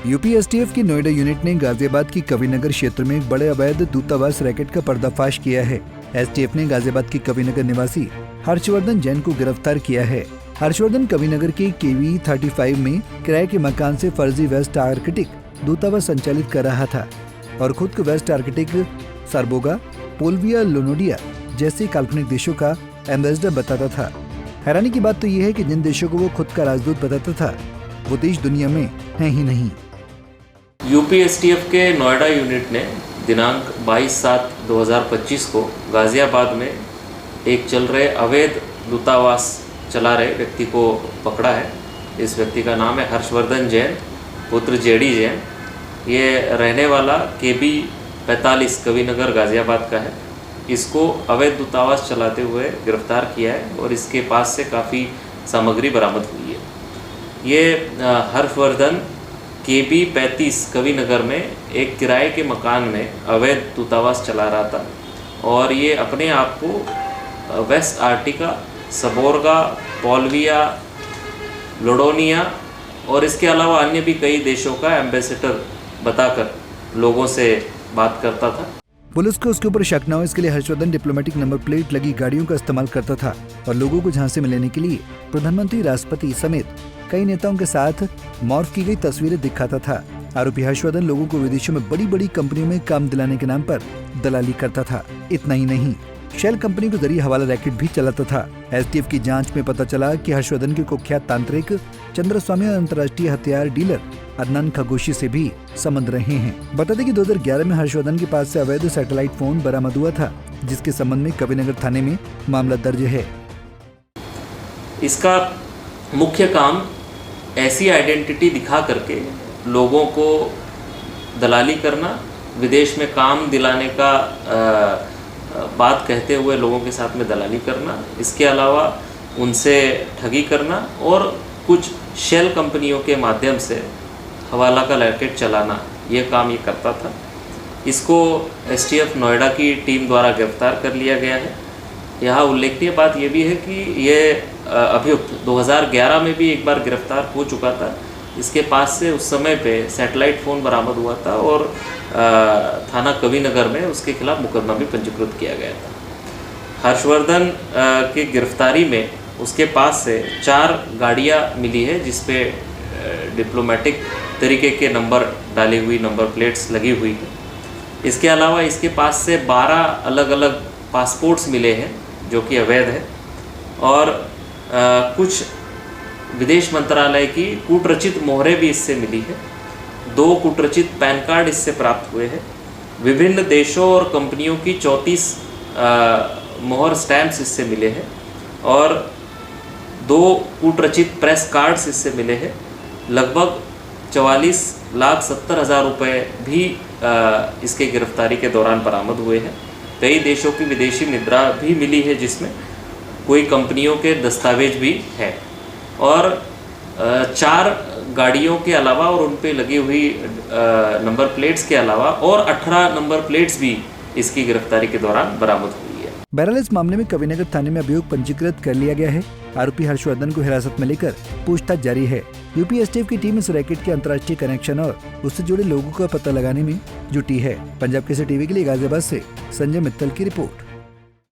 UP STF की Noida unit ने गाजियाबाद की कविनगर क्षेत्र में एक बड़े अवैध दूतावास रैकेट का पर्दाफाश किया है। एसटीएफ ने गाजियाबाद की कविनगर निवासी हर्षवर्धन जैन को गिरफ्तार किया है। हर्षवर्धन कविनगर के KV 35 में किराए के मकान से फर्जी वेस्ट आर्किटेक्ट दूतावास संचालित कर रहा था और खुद को वेस्ट आर्किटेक्ट सरबोगा, पोल्विया, लोनोडिया जैसे काल्पनिक देशों का एम्बेसडर बताता था। हैरानी की बात तो यह है कि जिन देशों को वो खुद का राजदूत बताता था वो देश दुनिया में है ही नहीं। यूपी एसटीएफ के नोएडा यूनिट ने दिनांक 22/7/2025 को गाजियाबाद में एक चल रहे अवैध दूतावास चला रहे व्यक्ति को पकड़ा है। इस व्यक्ति का नाम है हर्षवर्धन जैन पुत्र जेडी जैन। ये रहने वाला KB 45 कविनगर गाजियाबाद का है। इसको अवैध दूतावास चलाते हुए गिरफ्तार किया है और इसके पास से काफ़ी सामग्री बरामद हुई है। ये हर्षवर्धन KB 35 कविनगर में एक किराए के मकान में अवैध दूतावास चला रहा था और ये अपने आप को वेस्ट आर्टिका, सबोर्गा, पोल्विया, लोडोनिया और इसके अलावा अन्य भी कई देशों का एम्बेसडर बताकर लोगों से बात करता था। पुलिस को उसके ऊपर शक न हो इसके लिए हर्षवर्धन डिप्लोमेटिक नंबर प्लेट लगी गाड़ियों का इस्तेमाल करता था और लोगों को झांसे में लेने के लिए प्रधानमंत्री, राष्ट्रपति समेत कई नेताओं के साथ मॉर्फ की गई तस्वीरें दिखाता था। आरोपी हर्षवर्धन लोगों को विदेशों में बड़ी बड़ी कंपनियों में काम दिलाने के नाम पर दलाली करता था। इतना ही नहीं, शेल कंपनी के जरिए हवाला रैकेट भी चलाता था। एसटीएफ की जांच में पता चला कि हर्षवर्धन के कुख्यात तांत्रिक चंद्रस्वामी और अंतर्राष्ट्रीय हथियार डीलर अदनान खगोशी से भी संबंध रहे हैं। बता दें कि 2011 में हर्षवर्धन के पास से अवैध सैटेलाइट फोन बरामद हुआ था, जिसके संबंध में कविनगर थाने में मामला दर्ज है। इसका मुख्य काम ऐसी आइडेंटिटी दिखा करके लोगों को दलाली करना, विदेश में काम दिलाने का बात कहते हुए लोगों के साथ में दलाली करना, इसके अलावा उनसे ठगी करना और कुछ शेल कंपनियों के माध्यम से हवाला का रैकेट चलाना, ये काम ये करता था। इसको एसटीएफ नोएडा की टीम द्वारा गिरफ्तार कर लिया गया है। यहाँ उल्लेखनीय बात ये भी है कि ये अभियुक्त 2011 में भी एक बार गिरफ्तार हो चुका था। इसके पास से उस समय पे सैटेलाइट फ़ोन बरामद हुआ था और थाना कविनगर में उसके खिलाफ मुकदमा भी पंजीकृत किया गया था। हर्षवर्धन की गिरफ्तारी में उसके पास से 4 गाड़ियाँ मिली है जिसपे डिप्लोमेटिक तरीके के नंबर डाली हुई नंबर प्लेट्स लगी हुई है। इसके अलावा इसके पास से 12 अलग अलग पासपोर्ट्स मिले हैं जो कि अवैध है और कुछ विदेश मंत्रालय की कूटरचित मोहरें भी इससे मिली है। 2 कूटरचित पैन कार्ड इससे प्राप्त हुए हैं। विभिन्न देशों और कंपनियों की 34 मोहर स्टैम्प्स इससे मिले हैं और 2 कूटरचित प्रेस कार्ड्स इससे मिले हैं। लगभग 44,70,000 रुपये भी इसके गिरफ्तारी के दौरान बरामद हुए हैं। कई देशों की विदेशी मुद्रा भी मिली है जिसमें कोई कंपनियों के दस्तावेज भी हैं और 4 गाड़ियों के अलावा और उन पे लगी हुई नंबर प्लेट्स के अलावा और 18 नंबर प्लेट्स भी इसकी गिरफ्तारी के दौरान बरामद हुई है। बहरहाल इस मामले में कविनगर थाने में अभियोग पंजीकृत कर लिया गया है। आरोपी हर्षवर्धन को हिरासत में लेकर पूछताछ जारी है। यूपी एसटीएफ की टीम इस रैकेट के अंतर्राष्ट्रीय कनेक्शन और उससे जुड़े लोगों का पता लगाने में जुटी है। पंजाब केसरी टीवी के लिए गाजियाबाद से संजय मित्तल की रिपोर्ट।